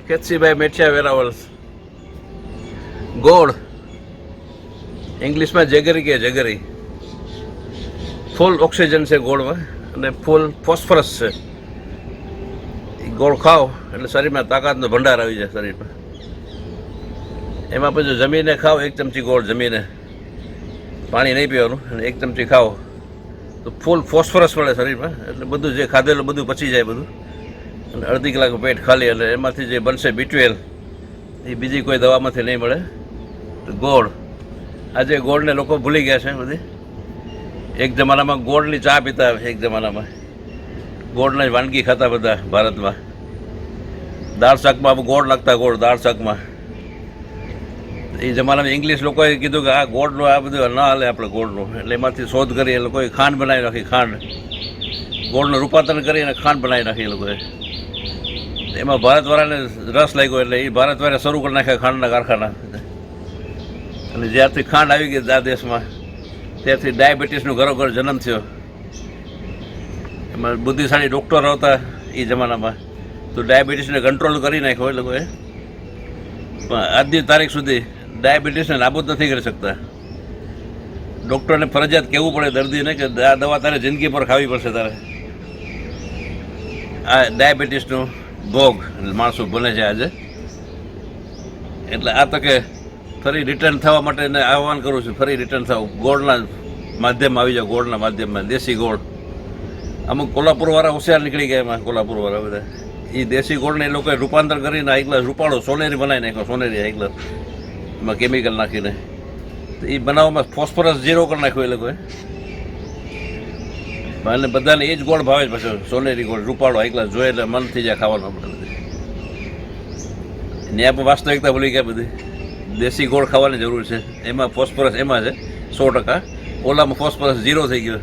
કેતસીભાઈ મેઠિયા વેરાવળ. ગોળ ઇંગ્લિશમાં જગરી કે જગરી. ફૂલ ઓક્સિજન છે ગોળમાં અને ફૂલ ફોસ્ફરસ છે. એ ગોળ ખાઓ એટલે શરીરમાં તાકાતનો ભંડાર આવી જાય શરીરમાં. એમાં પછી જમીને ખાઓ, 1 ચમચી ગોળ જમીને, પાણી નહીં પીવાનું, અને 1 ચમચી ખાઓ તો ફૂલ ફોસ્ફરસ મળે શરીરમાં. એટલે બધું જે ખાધેલું બધું પચી જાય બધું. અને અડધી કલાક પેટ ખાલી એટલે એમાંથી જે બનશે B12 એ બીજી કોઈ દવામાંથી નહીં મળે. તો ગોળ, આજે ગોળને લોકો ભૂલી ગયા છે બધી. એક જમાનામાં ગોળની ચા પીતા, એક જમાનામાં ગોળના જ વાનગી ખાતા બધા ભારતમાં. દાળ શાકમાં ગોળ નાખતા, ગોળ દાળ શાકમાં. એ જમાનામાં ઇંગ્લિશ લોકોએ કીધું કે આ ગોળનું આ બધું ના હાલે આપણે ગોળનું, એટલે એમાંથી શોધ કરી એ લોકોએ ખાંડ બનાવી નાખી. ખાંડ, ગોળનું રૂપાંતરણ કરીને ખાંડ બનાવી નાખી એ લોકોએ. એમાં ભારતવાળાને રસ લાગ્યો એટલે એ ભારતવાળા શરૂ કરી નાખ્યા ખાંડના કારખાના. અને જ્યારથી ખાંડ આવી ગઈ આ દેશમાં ત્યારથી ડાયાબિટીસનો ઘરોઘર જન્મ થયો. એમાં બુદ્ધિશાળી ડૉક્ટરો હતા એ જમાનામાં, તો ડાયાબિટીસને કંટ્રોલ કરી નાખ્યો એ લોકોએ. પણ આજની તારીખ સુધી ડાયાબિટીસને નાબૂદ નથી કરી શકતા. ડૉક્ટરને ફરજિયાત કહેવું પડે દર્દીને કે આ દવા તારે જિંદગી પર ખાવી પડશે તારે. આ ડાયાબિટીસનું ભોગ માણસો બને છે આજે. એટલે આ તકે ફરી રિટર્ન થવા માટે એને આહ્વાન કરું છું, ફરી રિટર્ન થાવ. ગોળના માધ્યમમાં આવી જાઓ, ગોળના માધ્યમમાં, દેશી ગોળ. અમુક કોલ્હાપુરવાળા હોશિયાર નીકળી ગયા એમાં, કોલ્હાપુરવાળા બધા. એ દેશી ગોળને એ લોકોએ રૂપાંતર કરીને હાઈ ક્લાસ રૂપાળો સોનેરી બનાવી નાખ્યો, સોનેરી હાઈ ક્લાસ, એમાં કેમિકલ નાખીને. તો એ બનાવવામાં ફોસ્ફરસ 0 કરી નાખ્યો એ લોકોએ. અને બધાને એ જ ગોળ ભાવે જ પછી, સોનેરી ગોળ, રૂપાળો હાઈ ક્લાસ જોઈએ એટલે મન થઈ જાય ખાવાનું આપણે બધી. ત્યાં પણ વાસ્તવિકતા ભૂલી ગયા બધી. દેશી ગોળ ખાવાની જરૂર છે, એમાં ફોસ્ફરસ એમાં છે 100%. ઓલામાં ફોસ્ફરસ 0 થઈ ગયો.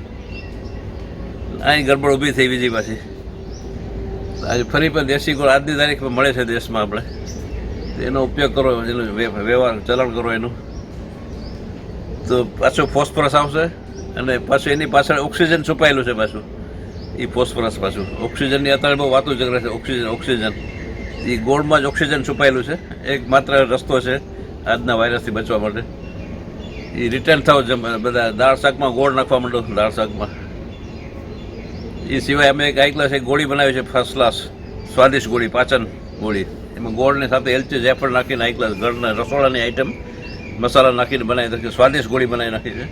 અહીં ગડબડ ઊભી થઈ બીજી પાછી. આજે ફરી પણ દેશી ગોળ આજની તારીખમાં મળે છે દેશમાં. આપણે એનો ઉપયોગ કરો, એનો વ્યવહાર ચલણ કરો એનું, તો પાછું ફોસ્ફરસ આવશે. અને પાછું એની પાછળ ઓક્સિજન છુપાયેલું છે પાછું. એ ફોસ્ફરસ પાછું ઓક્સિજનની અત્યારે બહુ વાતો જગરે છે. ઓક્સિજન એ ગોળમાં જ ઓક્સિજન છુપાયેલું છે. એક માત્ર રસ્તો છે આજના વાયરસથી બચવા માટે. એ રિટર્ન થાવ બધા. દાળ શાકમાં ગોળ નાખવા માંડો, દાળ શાકમાં. એ સિવાય અમે એક હાઈ ક્લાસ એક ગોળી બનાવી છે, ફર્સ્ટ ક્લાસ સ્વાદિષ્ટ ગોળી, પાચન ગોળી. એમાં ગોળની સાથે એલચી જાયફળ નાખીને હાઈ ક્લાસ ઘરના રસોડાની આઈટમ મસાલા નાખીને બનાવી નાખી, સ્વાદિષ્ટ ગોળી બનાવી નાખી છે.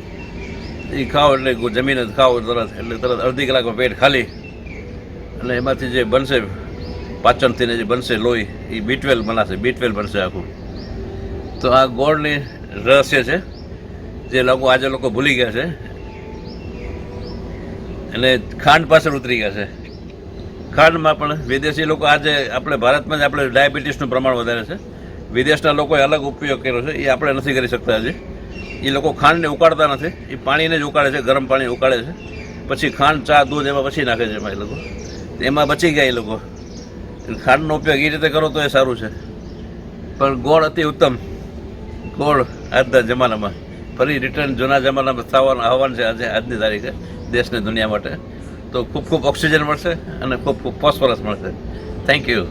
એ ખાઓ એટલે જમીને ખાઓ તરત, એટલે તરત અડધી કલાકમાં પેટ ખાલી. અને એમાંથી જે બનશે પાચનથીને જે બનશે લોહી, એ B12 બનાશે, B12 બનશે આખું. તો આ ગોળની રહસ્ય છે જે આજે લોકો ભૂલી ગયા છે. અને ખાંડ પાછળ ઉતરી ગયા છે. ખાંડમાં પણ વિદેશી લોકો, આજે આપણે ભારતમાં જ આપણે ડાયાબિટીસનું પ્રમાણ વધારે છે. વિદેશના લોકોએ અલગ ઉપયોગ કર્યો છે, એ આપણે નથી કરી શકતા હજી. એ લોકો ખાંડને ઉકાળતા નથી, એ પાણીને જ ઉકાળે છે, ગરમ પાણી ઉકાળે છે. પછી ખાંડ, ચા, દૂધ એમાં પછી નાખે છે એમાં એ લોકો. એમાં બચી ગયા એ લોકો. ખાંડનો ઉપયોગ એ રીતે કરો તો એ સારું છે. પણ ગોળ અતિ ઉત્તમ. ગોળ આજના જમાનામાં ફરી રિટર્ન જૂના જમાનામાં થવાનું આહવાન છે આજે, આજની તારીખે દેશને દુનિયા માટે. તો ખૂબ ખૂબ ઓક્સિજન મળશે અને ખૂબ ખૂબ ફોસ્ફરસ મળશે. Thank you.